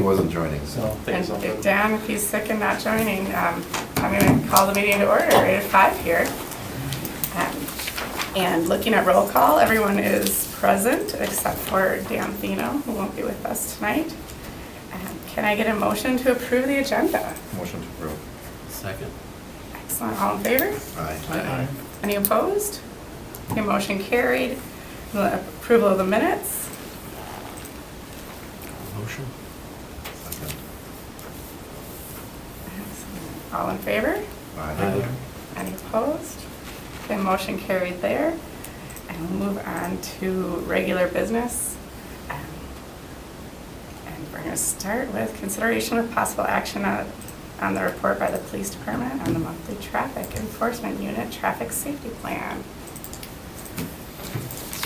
wasn't joining, so. And if Dan, if he's sick and not joining, I'm going to call the meeting to order right at 5 here. And looking at roll call, everyone is present except for Dan Thino, who won't be with us tonight. Can I get a motion to approve the agenda? Motion to approve. Second. Excellent. All in favor? Aye. Any opposed? Okay, motion carried. The approval of the minutes. Motion. Second. Excellent. All in favor? Aye. Any opposed? Okay, motion carried there. And we'll move on to regular business. And we're going to start with consideration of possible action on the report by the police department on the monthly traffic enforcement unit traffic safety plan.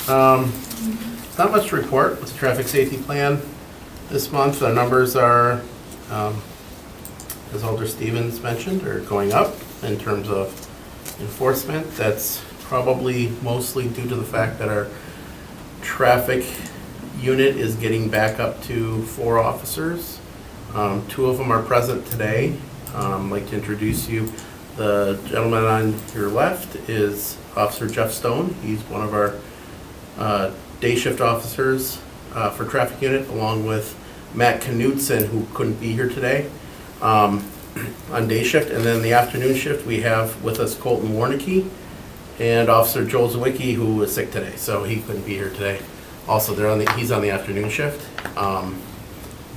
Not much to report with the traffic safety plan this month. The numbers are, as Alder Stevens mentioned, are going up in terms of enforcement. That's probably mostly due to the fact that our traffic unit is getting back up to 4 officers. 2 of them are present today. I'd like to introduce you. The gentleman on your left is Officer Jeff Stone. He's one of our day shift officers for traffic unit, along with Matt Knudsen, who couldn't be here today on day shift. And then the afternoon shift, we have with us Colton Warnicki and Officer Joel Zawicki, who was sick today, so he couldn't be here today. Also, he's on the afternoon shift.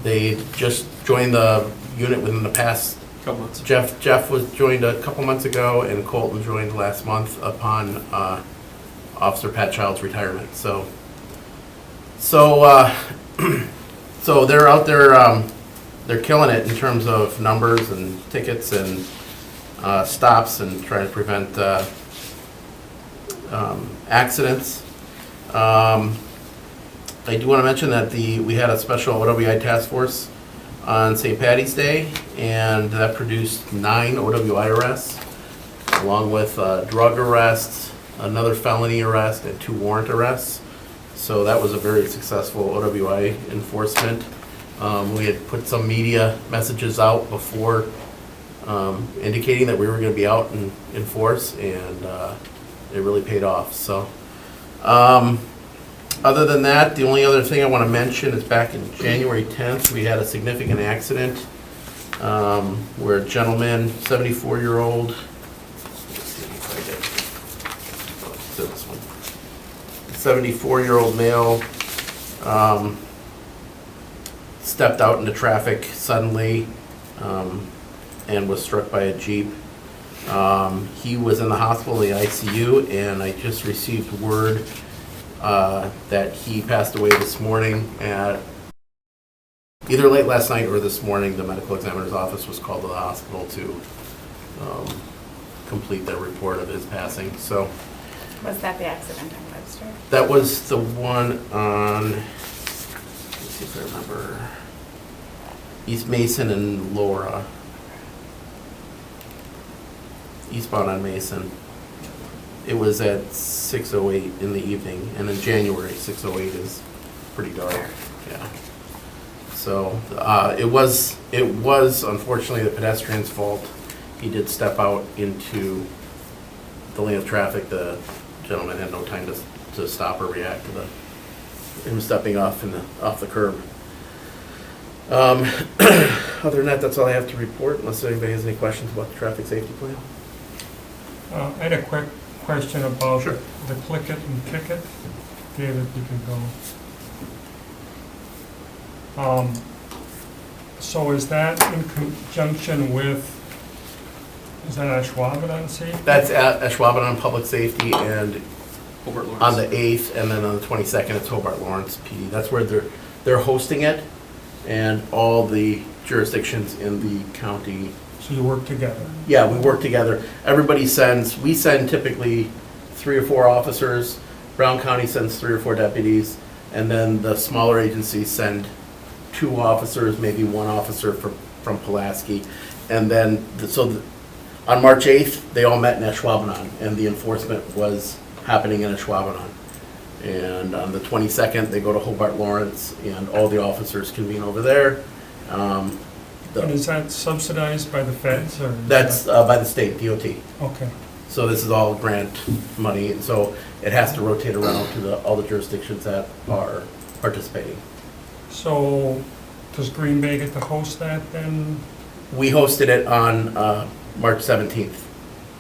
They just joined the unit within the past Couple months. Jeff was joined a couple months ago, and Colton joined last month upon Officer Pat Child's retirement. So they're out there. They're killing it in terms of numbers and tickets and stops and trying to prevent accidents. I do want to mention that we had a special OWI task force on St. Patty's Day, and that produced 9 OWI arrests, along with drug arrests, another felony arrest, and 2 warrant arrests. So that was a very successful OWI enforcement. We had put some media messages out before indicating that we were going to be out in force, and it really paid off. So other than that, the only other thing I want to mention is back in January 10th, we had a significant accident where a gentleman, 74-year-old, let's see if I get this one, 74-year-old male stepped out into traffic suddenly and was struck by a Jeep. He was in the hospital, the ICU, and I just received word that he passed away this morning at either late last night or this morning. The medical examiner's office was called to the hospital to complete their report of his passing. So Was that the accident on Webster? that was the one on, let's see if I remember, East Mason and Laura. Eastbound on Mason. It was at 6:08 in the evening, and in January, 6:08 is pretty dark. Yeah. So it was unfortunately the pedestrian's fault. He did step out into the lane of traffic. The gentleman had no time to stop or react to him stepping off the curb. Other than that, that's all I have to report, unless anybody has any questions about the traffic safety plan. I had a quick question about Sure. the click it and ticket. David, you can go. So is that in conjunction with, is that Ashwaubenon safety? That's at Ashwaubenon Public Safety, and Hobart Lawrence. on the 8th, and then on the 22nd, it's Hobart Lawrence PD. That's where they're hosting it, and all the jurisdictions in the county. So you work together? Yeah, we work together. We send typically 3 or 4 officers. Brown County sends 3 or 4 deputies, and then the smaller agencies send 2 officers, maybe 1 officer from Pulaski. And then, on March 8th, they all met in Ashwaubenon, and the enforcement was happening in Ashwaubenon. And on the 22nd, they go to Hobart Lawrence, and all the officers convene over there. And is that subsidized by the feds, or? is That's that- by the state DOT. Okay, So this is all grant money, and so it has to rotate around to all the jurisdictions that are participating. so does Green Bay get to host that then? We hosted it on March 17th.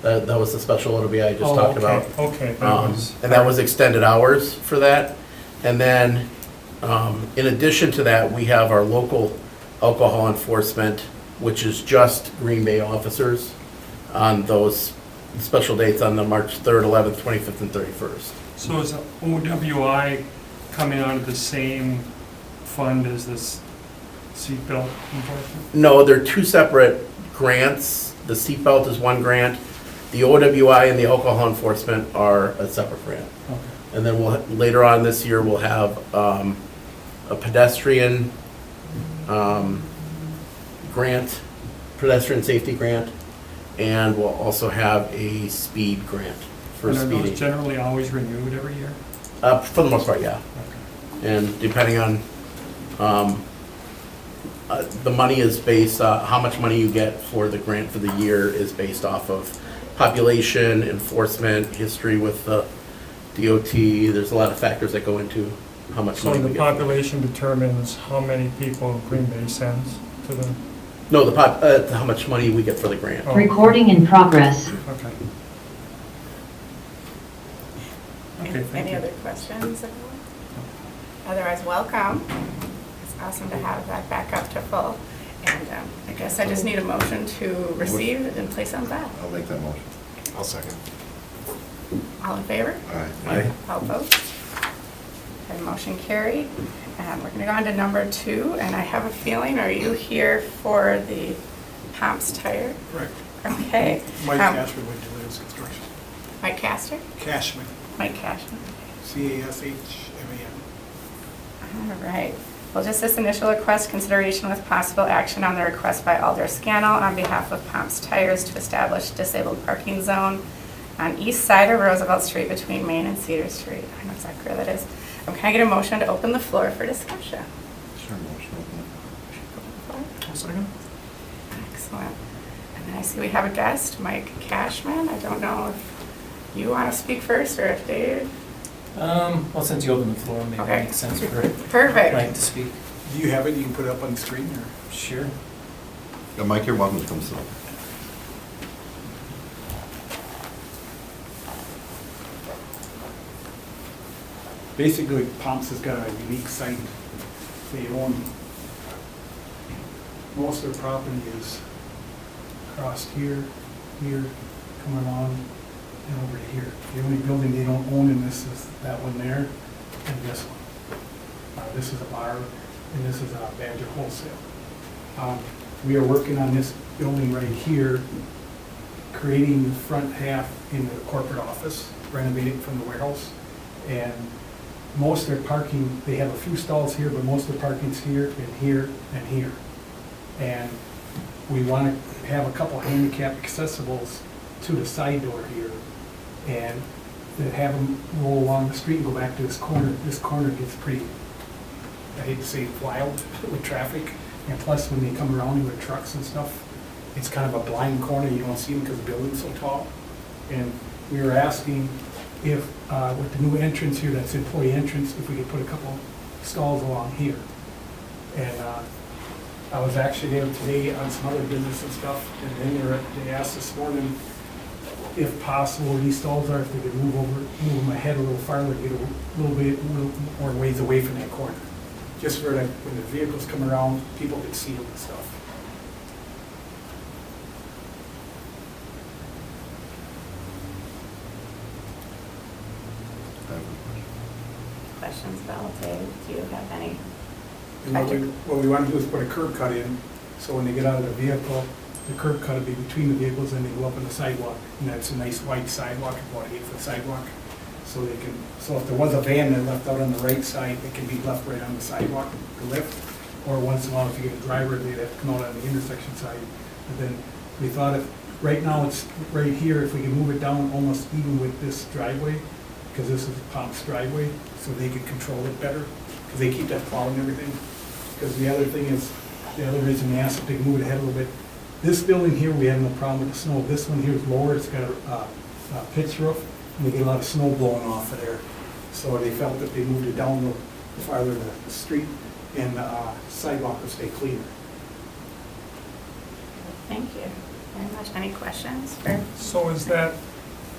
That was the special OWI I just Oh, talked okay, about. Okay, that was. And that was extended hours for that. And then, in addition to that, we have our local alcohol enforcement, which is just Green Bay officers on those special dates on the March 3rd, 11th, 25th, and 31st. So is the OWI coming out of the same fund as this seatbelt enforcement? No, they're two separate grants. The seatbelt is one grant. The OWI and the alcohol enforcement are a separate grant. Okay. And then later on this year, we'll have a pedestrian grant, pedestrian safety grant, and we'll also have a speed grant for And are those speeding. generally always renewed every year? For the most part, yeah. Okay. And depending on, the money is based, how much money you get for the grant for the year is based off of population, enforcement, history with the DOT. There's a lot of factors that go into how much So money we the get. population determines how many people Green Bay sends to the, No, how much money we get for the grant. Oh. Recording in progress. okay. Okay, thank Any you. other questions? Otherwise, welcome. It's awesome to have that back up to full. And I guess I just need a motion to receive and place on file. I'll make that motion. I'll second. All in favor? Aye. All opposed? And motion carried. And we're going to go on to number 2. And I have a feeling, are you here for the Pomps Tire? Correct. Okay. Mike Um, Cashman with Delirious Construction. Mike Castor? Cashman, Mike Cashman. Cashman. All right. Well, just this initial request, consideration with possible action on the request by Alder Scannell on behalf of Pomps Tires to establish disabled parking zone on east side of Roosevelt Street between Main and Cedar Street. I know exactly where that is. Can I get a motion to open the floor for discussion? Sure, motion open. I'll second. Excellent. And then I see we have a guest, Mike Cashman. I don't know if you want to speak first or if Dave. Well, since you opened the floor, maybe Okay. it makes sense for Perfect. Mike to speak. Do you have it? You can put it up on the screen or? Sure. Yeah, Mike, you're welcome to come sit. Basically, Pomps has got a unique site. They own, most of their property is across here, here, coming along, and over to here. The only building they don't own in this is that one there and this one. This is a bar, and this is a Badger Wholesale. We are working on this building right here, creating the front half into the corporate office, renovating from the warehouse. And most of their parking, they have a few stalls here, but most of the parking's here and here and here. And we want to have a couple handicap accessibles to the side door here, and to have them roll along the street and go back to this corner. This corner gets pretty, I hate to say wild with traffic, and plus when they come around with trucks and stuff, it's kind of a blind corner, you don't see them because the building's so tall. And we were asking if, with the new entrance here, that's employee entrance, if we could put a couple stalls along here. And I was actually there today on some other business and stuff, and then they asked this morning if possible, these stalls are, if they could move them ahead a little farther, get a little more ways away from that corner. Just for like, when the vehicles come around, people can see them and stuff. I have a question. Questions about Dave? Do you have any? And what we want to do is put a curb cut in, so when they get out of the vehicle, the curb cut will be between the vehicles and they go up on the sidewalk. And that's a nice wide sidewalk, about an 8-foot sidewalk. So they can, so if there was a van that left out on the right side, it can be left right on the sidewalk to lift. Or once in a while, if you get a driver, they'd have to come out on the intersection side. But then we thought if, right now it's right here, if we can move it down almost even with this driveway, because this is Pomp's driveway, so they could control it better, because they keep that plow and everything. Because the other thing is, the other reason we asked if they could move it ahead a little bit, this building here, we have no problem with the snow. This one here is lower, it's got a pitch roof, and they get a lot of snow blowing off of there. So they felt that they moved it down a little farther to the street, and the sidewalk will stay cleaner. Thank you very much. Any questions for? So is that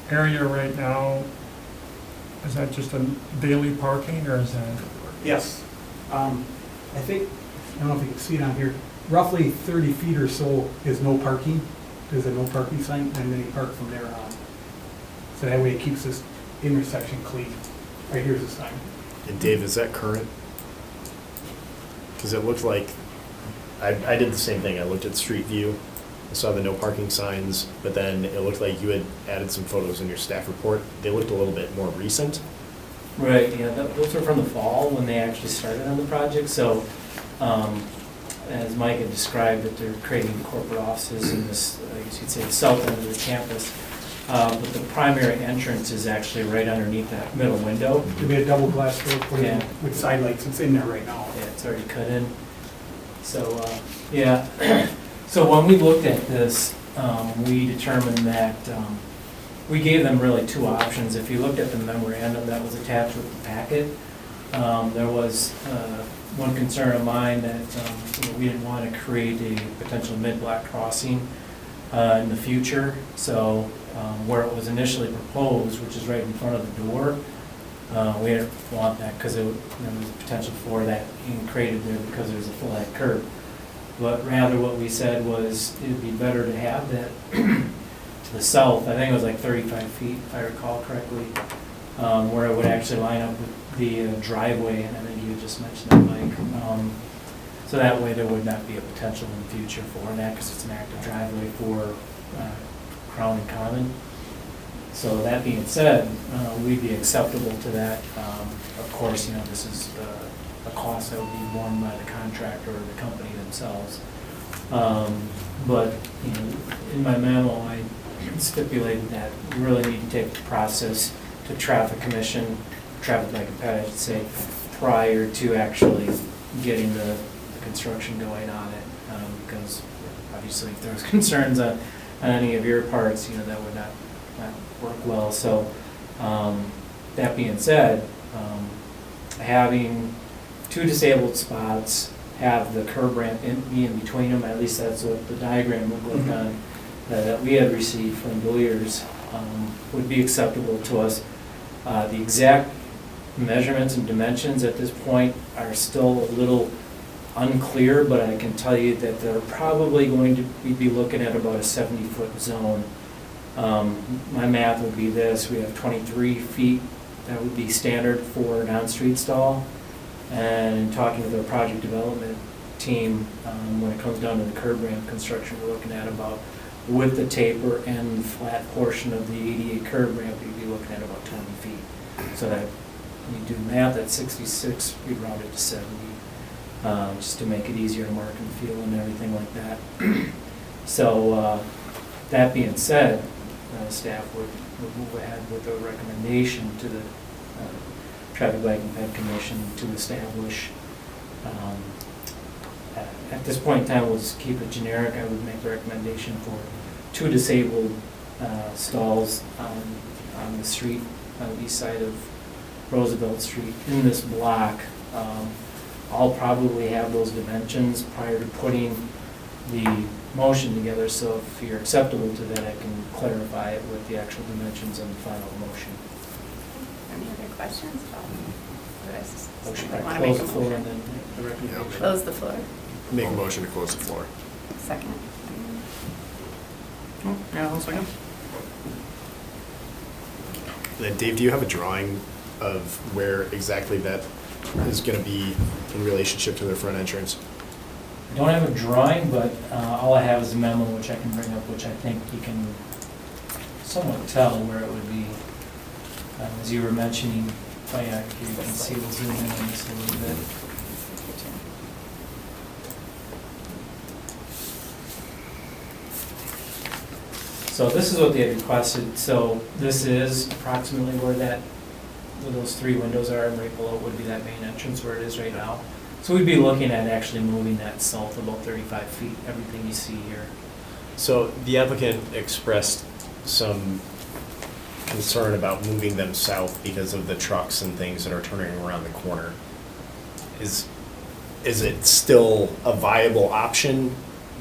area right now, is that just a daily parking or is that? Yes. I think, I don't know if you can see it on here, roughly 30 feet or so is no parking. There's a no parking sign, and then you park from there on. So that way it keeps this intersection clean. Right here's the sign. And Dave, is that current? Because it looked like, I did the same thing. I looked at Street View, I saw the no parking signs, but then it looked like you had added some photos in your staff report. They looked a little bit more recent. Right, yeah, those were from the fall when they actually started on the project, so, as Mike had described, that they're creating corporate offices in this, I guess you'd say, the south end of the campus. But the primary entrance is actually right underneath that middle window. There'll be a double glass door put in Yeah. with side lights. It's in there right now. Yeah, it's already cut in. So, yeah, so when we looked at this, we determined that, we gave them really two options. If you looked at the memorandum that was attached with the packet, there was one concern of mine that we didn't want to create a potential mid-block crossing in the future. So where it was initially proposed, which is right in front of the door, we didn't want that because there was a potential for that being created there because there's a flat curb. But rather what we said was it'd be better to have that to the south. I think it was like 35 feet, if I recall correctly, where it would actually line up with the driveway, and I think you just mentioned that, Mike. So that way there would not be a potential in the future for that because it's an active driveway for Crown and Common. So that being said, we'd be acceptable to that. Of course, this is a cost that would be borne by the contractor or the company themselves. But, in my memo, I stipulated that we really need to take the process to traffic commission, traffic light and pad, I should say, prior to actually getting the construction going on it. Because obviously if there's concerns on any of your parts, that would not work well. So that being said, having two disabled spots, have the curb ramp be in between them, at least that's what the diagram would look on, that we had received from Villiers, would be acceptable to us. The exact measurements and dimensions at this point are still a little unclear, but I can tell you that they're probably going to be looking at about a 70-foot zone. My math would be this: we have 23 feet that would be standard for an on-street stall. And in talking with our project development team, when it comes down to the curb ramp construction, we're looking at about, with the taper and the flat portion of the ADA curb ramp, you'd be looking at about 20 feet. So that, when you do math, at 66, we round it to 70, just to make it easier to mark and feel and everything like that. So that being said, staff would move ahead with a recommendation to the Traffic Light and Ped Commission to establish, at this point in time, we'll just keep it generic. I would make a recommendation for 2 disabled stalls on the street, on the east side of Roosevelt Street in this block. I'll probably have those dimensions prior to putting the motion together, so if you're acceptable to that, I can clarify it with the actual dimensions in the final motion. Any other questions? Motion Want to to close make the a floor motion? and then the recommendation. Close the floor. Make a motion to close the floor. Second. Yeah, 1 second. Then Dave, do you have a drawing of where exactly that is going to be in relationship to their front entrance? I don't have a drawing, but all I have is a memo which I can bring up, which I think you can somewhat tell where it would be. As you were mentioning, you can see, we'll zoom in on this a little bit. So this is what they had requested. So this is approximately where those 3 windows are, and right below would be that main entrance where it is right now. So we'd be looking at actually moving that south about 35 feet, everything you see here. So the applicant expressed some concern about moving them south because of the trucks and things that are turning around the corner. Is it still a viable option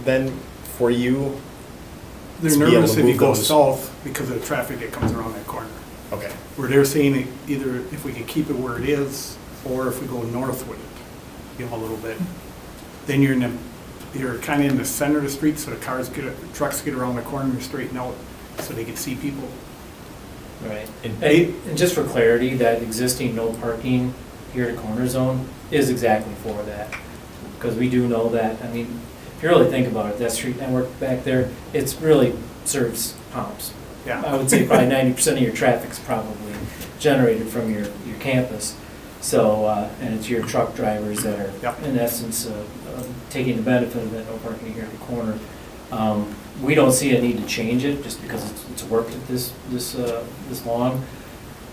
then for you? They're To be able nervous to if you move go those. south because of the traffic that comes around that corner. Okay, Where they're saying that either if we could keep it where it is, or if we go north with it, a little bit, then you're kind of in the center of the street, so the trucks get around the corner and straighten out, so they can see people. Right. And- And just for clarity, that existing no parking here to corner zone is exactly for that. Because we do know that, I mean, if you really think about it, that street network back there, it's really serves Palms. I Yeah, would say probably 90% of your traffic's probably generated from your campus. So, and it's your truck drivers that are, Yep. in essence, taking the benefit of that no parking here at the corner. We don't see a need to change it, just because it's worked at this long.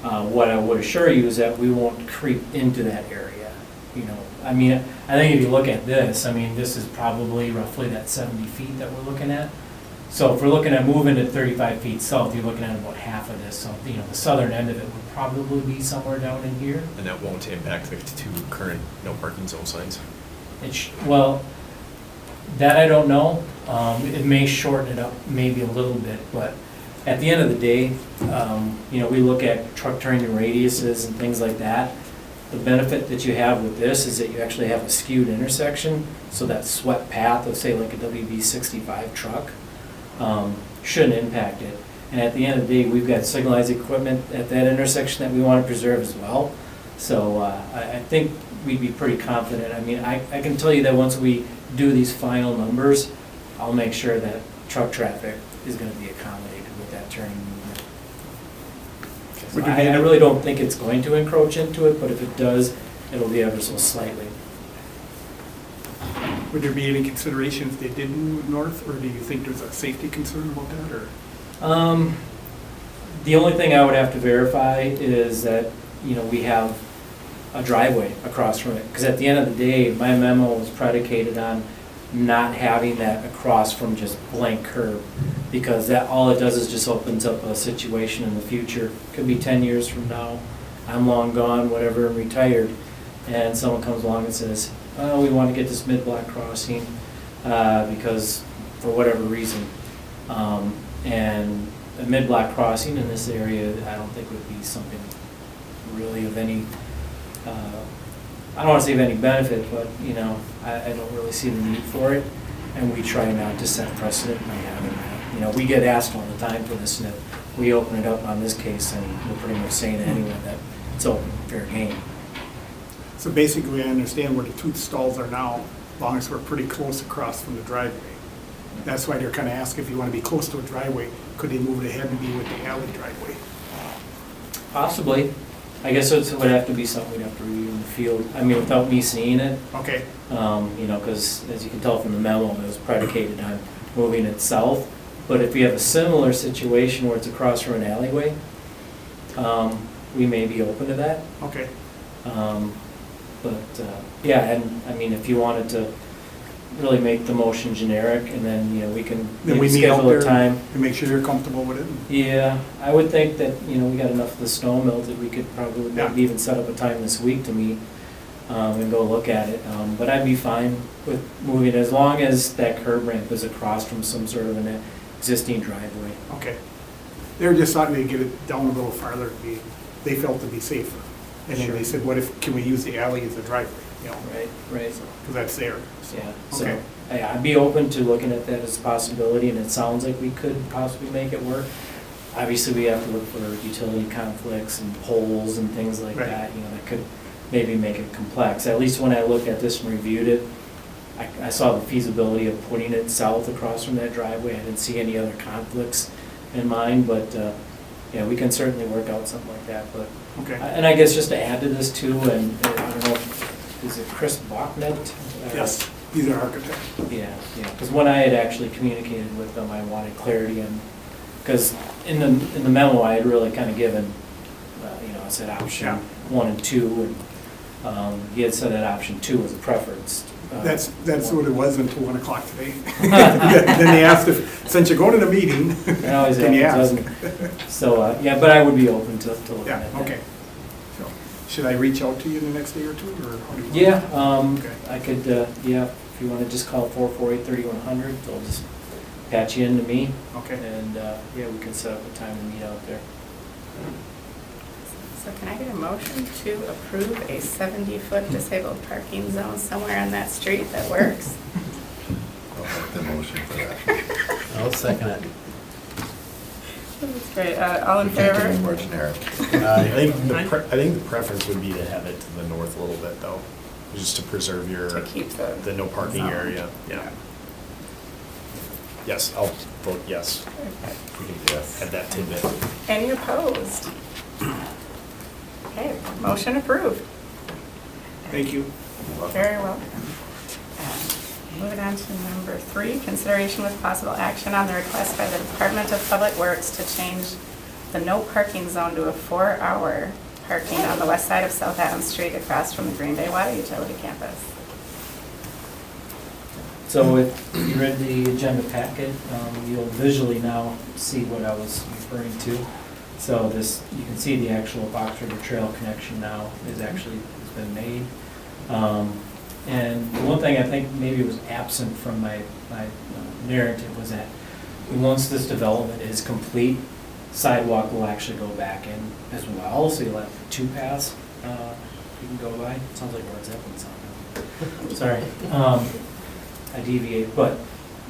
What I would assure you is that we won't creep into that area, you know. I mean, I think if you look at this, I mean, this is probably roughly that 70 feet that we're looking at. So if we're looking at moving it 35 feet south, you're looking at about half of this. So, you know, the southern end of it would probably be somewhere down in here. And that won't impact the two current no parking zone signs? Well, that I don't know. It may shorten it up maybe a little bit, but at the end of the day, you know, we look at truck turning radiuses and things like that. The benefit that you have with this is that you actually have a skewed intersection, so that swept path of, say, like a WB65 truck shouldn't impact it. And at the end of the day, we've got signalized equipment at that intersection that we want to preserve as well. So I think we'd be pretty confident. I mean, I can tell you that once we do these final numbers, I'll make sure that truck traffic is going to be accommodated with that turning movement. Would So you be I able- really don't think it's going to encroach into it, but if it does, it'll be ever so slightly. would there be any consideration if they did move north, or do you think there's a safety concern about that, or? The only thing I would have to verify is that, you know, we have a driveway across from it. Because at the end of the day, my memo was predicated on not having that across from just blank curb. Because that, all it does is just opens up a situation in the future. Could be 10 years from now, I'm long gone, whatever, I'm retired, and someone comes along and says, oh, we want to get this mid-block crossing because, for whatever reason. And a mid-block crossing in this area, I don't think would be something really of any, I don't want to say of any benefit, but, you know, I don't really see the need for it. And we try not to set precedent by having that. You know, we get asked all the time for this, and if we open it up on this case, and we're pretty much saying to anyone that it's open, fair game. So basically, I understand where the two stalls are now, as long as we're pretty close across from the driveway. That's why they're kind of asking if you want to be close to a driveway, could they move it ahead and be with the alley driveway? Possibly. I guess it would have to be something we'd have to review in the field. I mean, without me seeing it, Okay, you know, because as you can tell from the memo, it was predicated on moving it south. But if we have a similar situation where it's across from an alleyway, we may be open to that. okay. Yeah, and I mean, if you wanted to really make the motion generic, and then, you know, we can Then maybe we meet out schedule a there time. and make sure you're comfortable with it. Yeah, I would think that, you know, we got enough of the snow melted, we could probably Yeah. maybe even set up a time this week to meet and go look at it. But I'd be fine with moving it as long as that curb ramp is across from some sort of an existing driveway. Okay. They were just thought they'd get it down a little farther, they felt to be safer. And then they said, what if, can we use the alley as a driveway, you know, Right. because that's there. So, Yeah, so Okay, I'd be open to looking at that as a possibility, and it sounds like we could possibly make it work. Obviously, we have to look for utility conflicts and poles and things like Right. that, you know, that could maybe make it complex. At least when I looked at this and reviewed it, I saw the feasibility of putting it south across from that driveway. I didn't see any other conflicts in mind, but, yeah, we can certainly work out something like that, but. okay. And I guess just to add to this too, and I don't know, is it Chris Bachnet? Yes, he's our architect. Yeah, because when I had actually communicated with them, I wanted clarity on, because in the memo, I had really kind of given, you know, I said option Yeah. 1 and 2, He had said that option 2 was a preference. That's what it was until 1 o'clock today. Then they asked if, since you're going to the meeting, It always can you ask? doesn't. So, yeah, but I would be open to looking Yeah, at that. okay. So, should I reach out to you in the next day or two, or how do you want? Yeah, Okay. I could, yeah, if you want to just call 448-3100, they'll just patch you into me. Okay. And, yeah, we can set up a time to meet out there. So can I get a motion to approve a 70-foot disabled parking zone somewhere on that street that works? I'll make the motion for that. I'll second it. That's great. All in We can't get favor? any more generic. I think the preference would be to have it to the north a little bit though, just to preserve your, To keep the no parking zone. area, yeah. Yes, I'll vote yes. Okay. If we can Yes. add that tidbit. Any opposed? Okay, motion approved. Thank you. Very welcome. Moving on to number 3, consideration with possible action on the request by the Department of Public Works to change the no parking zone to a 4-hour parking on the west side of South Adams Street across from the Green Bay Water Utility Campus. So if you read the agenda packet, you'll visually now see what I was referring to. So this, you can see the actual Box River Trail connection now is actually, has been made. And the one thing I think maybe was absent from my narrative was that once this development is complete, sidewalk will actually go back in as well, so you'll have 2 paths you can go by. Sounds like Lord Zeppelin's on. Sorry. I deviate, but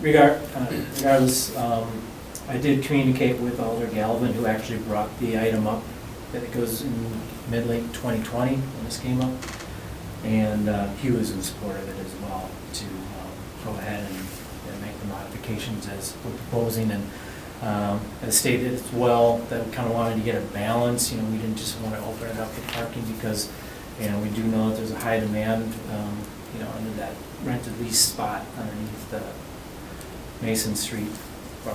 regardless, I did communicate with Alder Galvin, who actually brought the item up, that it goes in mid-late 2020 when this came up, and he was in support of it as well, to go ahead and make the modifications as we're proposing, and as stated as well, that we kind of wanted to get a balance. We didn't just want to open it up for parking because, we do know that there's a high demand, under that rented lease spot underneath the Mason Street for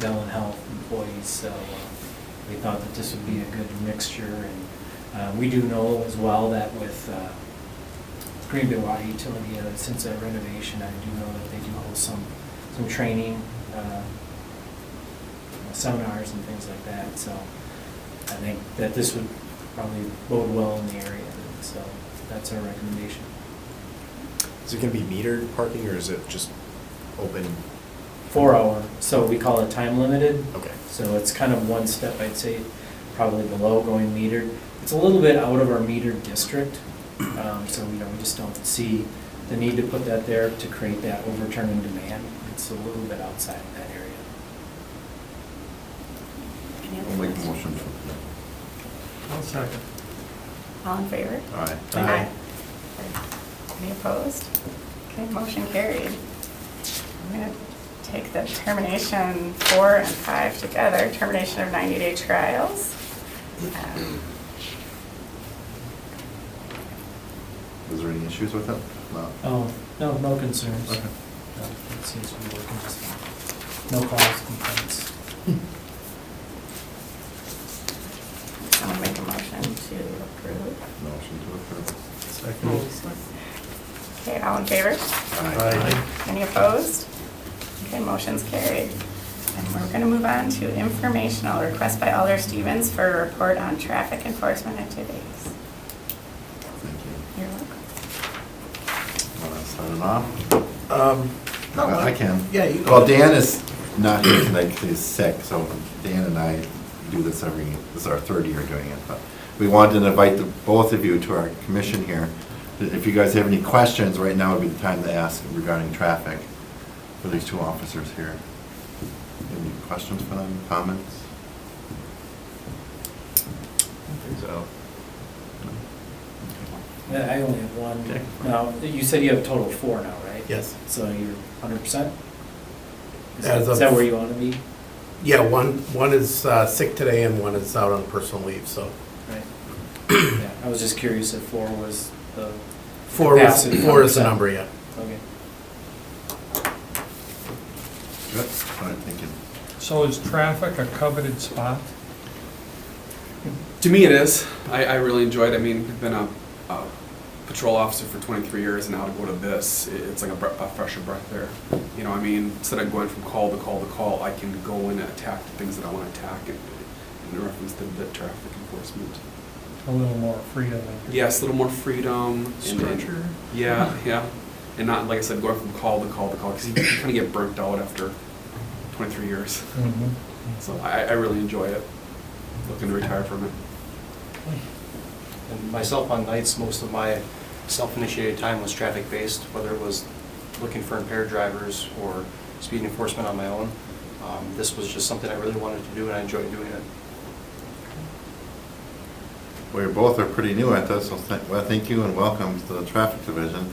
Bell and Health employees, so we thought that this would be a good mixture, and we do know as well that with Green Bay Water Utility, since that renovation, I do know that they do hold some training, seminars and things like that, so I think that this would probably bode well in the area, so that's our recommendation. Is it gonna be metered parking or is it just open? 4-hour, so we call it time limited. Okay. So it's kind of one step, I'd say, probably below going metered. It's a little bit out of our metered district, so we just don't see the need to put that there to create that overturning demand. It's a little bit outside of that area. Any other I'll make a questions? motion for I'll second. All in favor? that. All right. Aye. Any opposed? Okay, motion carried. I'm going to take the termination 4 and 5 together, termination of 90-day trials. Was there any issues with it? No. Oh, no concerns. Okay. No, it seems to be working just fine. No calls, complaints. Someone make a motion to approve. Motion to approve. Second. Okay, all in favor? Aye. Any opposed? Okay, motion's carried. And we're going to move on to informational request by Alder Stevens for a report on traffic enforcement activities. Thank you. You're welcome. Want to start it off? No, I can. Yeah, you. Well, Dan is not here tonight because he's sick, so Dan and I do this this is our 3rd year doing it. But we wanted to invite both of you to our commission here. If you guys have any questions, right now would be the time to ask regarding traffic for these 2 officers here. Any questions for them, comments? I think so. Yeah, I only have one. Okay. Now, you said you have a total of 4 now, right? Yes. So you're 100%? As Is of- that where you want to be? Yeah, one is sick today and one is out on personal leave, so. Right. Yeah, I was just curious if 4 was the Four is the 100%. number, yeah. Okay. Good. All right, thank you. So is traffic a coveted spot? To me, it is. I really enjoy it. I mean, I've been a patrol officer for 23 years, and now to go to this, it's like a fresher breath there. You know, I mean, instead of going from call to call to call, I can go in and attack the things that I want to attack in reference to the traffic enforcement. A little more freedom. Yes, a little more freedom. Structure. Yeah, yeah. And not, like I said, going from call to call to call, because you kind of get burnt out after 23 years. So I really enjoy it. Looking to retire from it. And myself on nights, most of my self-initiated time was traffic-based, whether it was looking for impaired drivers or speed enforcement on my own. This was just something I really wanted to do, and I enjoyed doing it. We both are pretty new at this, so thank you and welcome to the traffic division.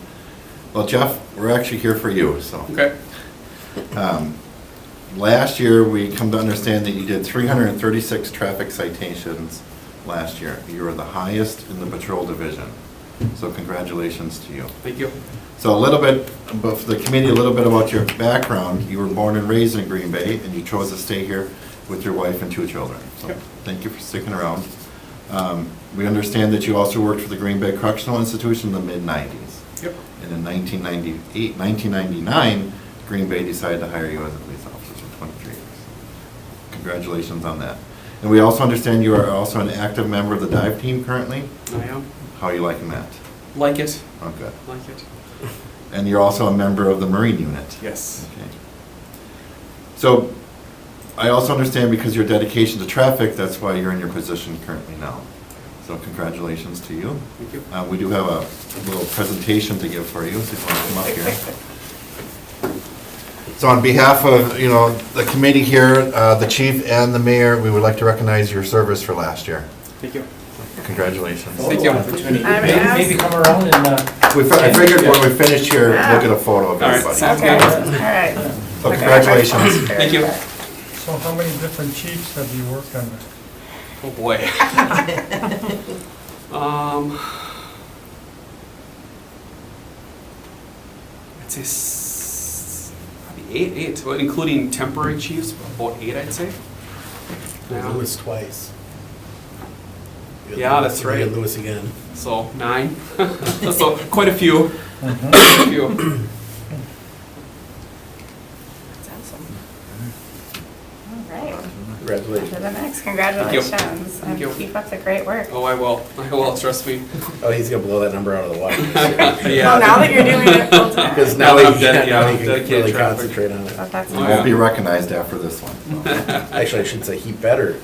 Well, Jeff, we're actually here for you, so. Okay. Last year, we come to understand that you did 336 traffic citations last year. You were the highest in the patrol division. So congratulations to you. Thank you. So a little bit, but for the committee, a little bit about your background. You were born and raised in Green Bay, and you chose to stay here with your wife and 2 children. So Yep. thank you for sticking around. We understand that you also worked for the Green Bay Correctional Institution in the mid-90s. Yep. And in 1999, Green Bay decided to hire you as a police officer for 23 years. Congratulations on that. And we also understand you are also an active member of the dive team currently. I am. How are you liking that? Like it. Oh, good. Like it. And you're also a member of the Marine unit. Yes. Okay. So I also understand because your dedication to traffic, that's why you're in your position currently now. So congratulations to you. Thank you. We do have a little presentation to give for you, so if you want to come up here. So on behalf of, the committee here, the chief and the mayor, we would like to recognize your service for last year. Thank you. Congratulations. Thank you. Opportunity. I'm Maybe come around and, I figured when we finish here, look at a photo of All right, everybody. sounds Okay, good. all right. So congratulations. Thank you. So how many different chiefs have you worked under? Oh, boy. I'd say probably eight, well, including temporary chiefs, about 8, I'd say. Yeah. Lewis twice. You got Yeah, Lewis, that's and you got right. Lewis again. So 9. So quite a few. Quite a few. That's awesome. All right. On Congratulations. to the next, congratulations. Thank you. And keep up the great work. Oh, I will. I will, trust me. Oh, he's gonna blow that number out of the water. Well, now that you're doing it full time. Because Now now that I'm he dead- yeah, now he can dedicated really traffic. concentrate on it. But that's You Oh, won't awesome. be recognized after this one. Actually, I should say he better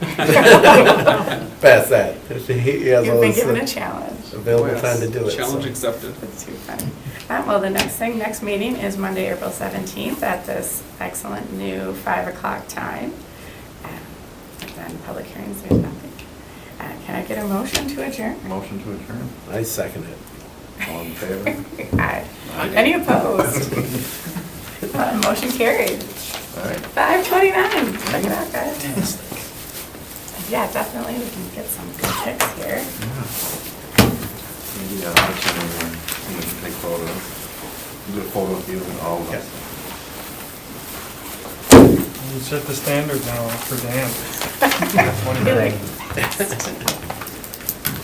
pass that. He has all You've been this given a challenge. available Oh, yes. time to do it. Challenge so. accepted. It's too fun. Well, the next meeting is Monday, April 17th at this excellent new 5 o'clock time. And then public hearings, there's nothing. Can I get a motion to adjourn? Motion to adjourn. I second it. All in favor? Aye. Any opposed? Motion carried. All right. 5:29. Check it out, guys. Yeah, definitely, we can get some good pics here. Maybe I'll put you in there, so you can take photos. Do a photo of you and all of us. You set the standard now for Dan. Be like,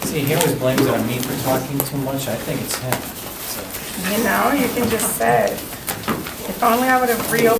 see, he always blames it on me for talking too much. I think it's him. So. you can just say, if only I would have reopened